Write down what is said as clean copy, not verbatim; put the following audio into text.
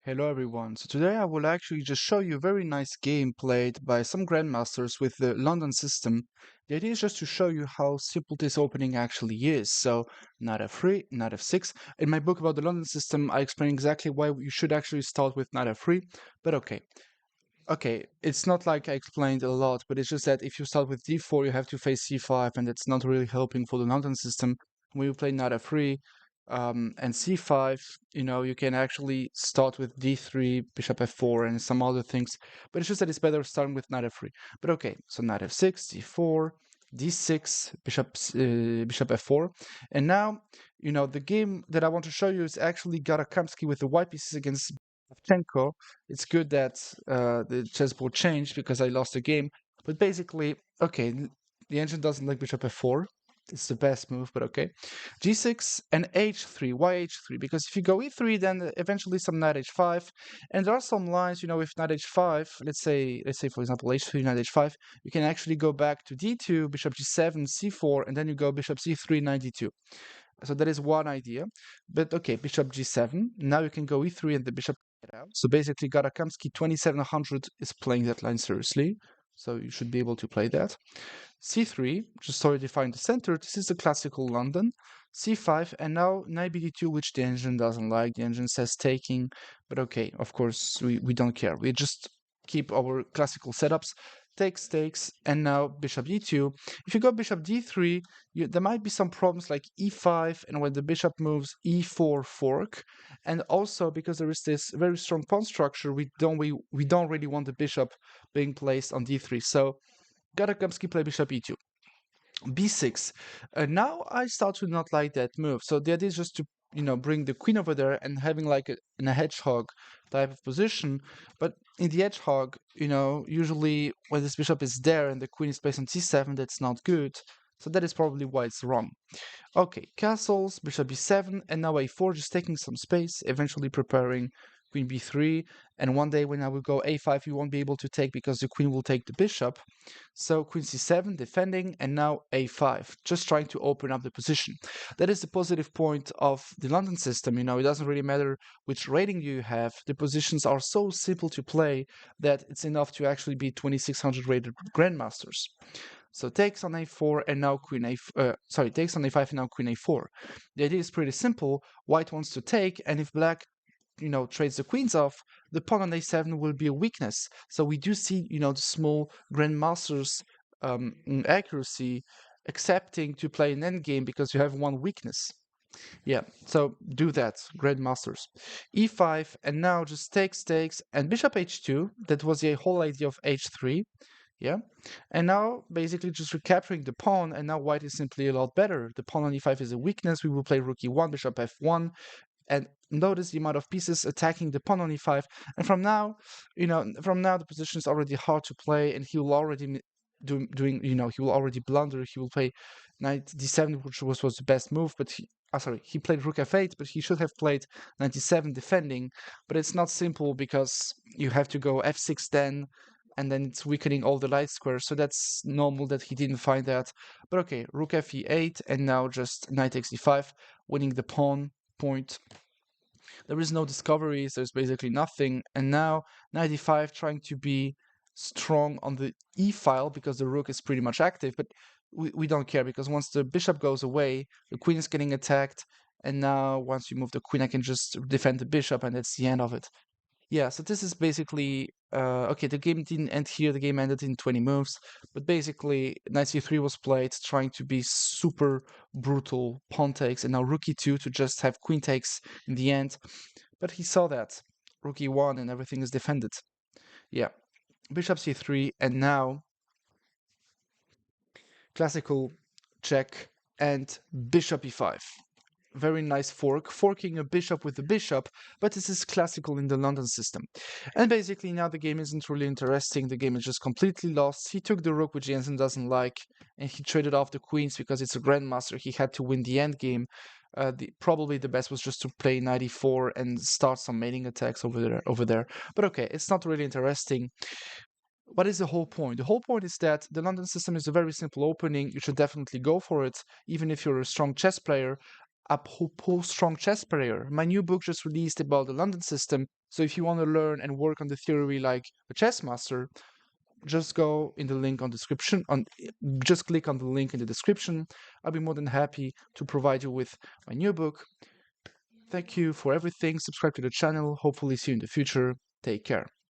Hello everyone. So today I will actually just show you a very nice game played by some grandmasters with the London system. The idea is just to show you how simple this opening actually is. So knight f3, knight f6. In my book about the London system, I explain exactly why you should actually start with knight f3. But okay, it's not like I explained a lot, but it's just that if you start with d4, you have to face c5, and it's not really helping for the London system. When you play knight f3 and c5, you can actually start with d3, bishop f4, and some other things. But it's just that it's better starting with knight f3. But okay, so knight f6, d4, d6, bishop f4, and now the game that I want to show you is actually Garakamsky with the white pieces against Shevchenko. It's good that the chessboard changed because I lost the game. But basically, okay, the engine doesn't like bishop f4. It's the best move, but okay. g6 and h3. Why h3? Because if you go e3, then eventually some knight h5. And there are some lines, with knight h5, let's say for example h3, knight h5, you can actually go back to d2, bishop g7, c4, and then you go bishop c3, knight d2. So that is one idea. But okay, bishop g7. Now you can go e3 and the bishop get out. So basically, Garakamsky 2700 is playing that line seriously. So you should be able to play that. c3, just solidifying the center. This is the classical London. c5, and now knight bd2, which the engine doesn't like. The engine says taking, but okay, of course, we don't care. We just keep our classical setups. Takes, and now bishop d2. If you go bishop d3, there might be some problems like e5, and when the bishop moves, e4 fork. And also because there is this very strong pawn structure, we don't really want the bishop being placed on d3. So Garakamsky play bishop e2. b6. Now I start to not like that move. So the idea is just to bring the queen over there and having like in a hedgehog type of position. But in the hedgehog, usually when this bishop is there and the queen is placed on c7, that's not good. So that is probably why it's wrong. Okay, castles, bishop b7, and now a4, just taking some space, eventually preparing queen b3. And one day when I will go a5, you won't be able to take because the queen will take the bishop. So queen c7, defending, and now a5, just trying to open up the position. That is the positive point of the London system. It doesn't really matter which rating you have. The positions are so simple to play that it's enough to actually be 2600 rated grandmasters. So takes on a4 and now takes on a5 and now queen a4. The idea is pretty simple. White wants to take, and if black trades the queens off, the pawn on a7 will be a weakness. So we do see, the small grandmasters accuracy accepting to play an endgame because you have one weakness. Yeah, so do that, grandmasters. e5, and now just takes, and bishop h2. That was the whole idea of h3. Yeah, and now basically just recapturing the pawn, and now white is simply a lot better. The pawn on e5 is a weakness. We will play rook e1, bishop f1, and notice the amount of pieces attacking the pawn on e5. And from now, the position is already hard to play, and he will already he will already blunder. He will play knight d7, which was the best move, but he played rook f8, but he should have played knight d7 defending. But it's not simple because you have to go f6 then, and then it's weakening all the light squares, so that's normal that he didn't find that. But okay, rook fe8, and now just knight takes e5, winning the pawn point. There is no discoveries, there's basically nothing, and now knight e5 trying to be strong on the e file because the rook is pretty much active, but we don't care because once the bishop goes away, the queen is getting attacked, and now once you move the queen, I can just defend the bishop, and that's the end of it. Yeah, so this is basically okay, the game didn't end here, the game ended in 20 moves, but basically knight c3 was played trying to be super brutal pawn takes, and now rook e2 to just have queen takes in the end, but he saw that rook e1 and everything is defended. Yeah, bishop c3, and now classical check and bishop e5. Very nice forking a bishop with a bishop, but this is classical in the London system. And basically now the game isn't really interesting, the game is just completely lost. He took the rook, which Jensen doesn't like, and he traded off the queens because it's a grandmaster, he had to win the endgame. Probably the best was just to play knight e4 and start some mating attacks over there. But okay, it's not really interesting. What is the whole point? The whole point is that the London system is a very simple opening. You should definitely go for it, even if you're a strong chess player. apropos strong chess player. My new book just released about the London system. So if you want to learn and work on the theory like a chess master, just go in the link on description on just click on the link in the description. I'll be more than happy to provide you with my new book. Thank you for everything. Subscribe to the channel. Hopefully see you in the future. Take care.